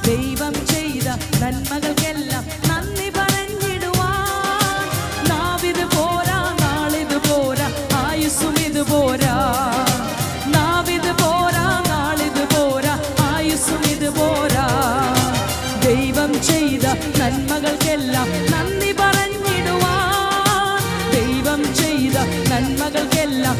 ദൈവം ചെയ്ത നന്മകൾക്കെല്ലാം നന്ദി പറഞ്ഞിടുവാൻ. നാവിത് പോരാ, നാളിത് പോരാ, ആയുസ്സും ഇത് പോരാ. നാവിത് പോരാ, നാളിത് പോരാ, ആയുസ്സും ഇത് പോരാ. ദൈവം ചെയ്ത നന്മകൾക്കെല്ലാം നന്ദി പറഞ്ഞിടുവാൻ. ദൈവം ചെയ്ത നന്മകൾക്കെല്ലാം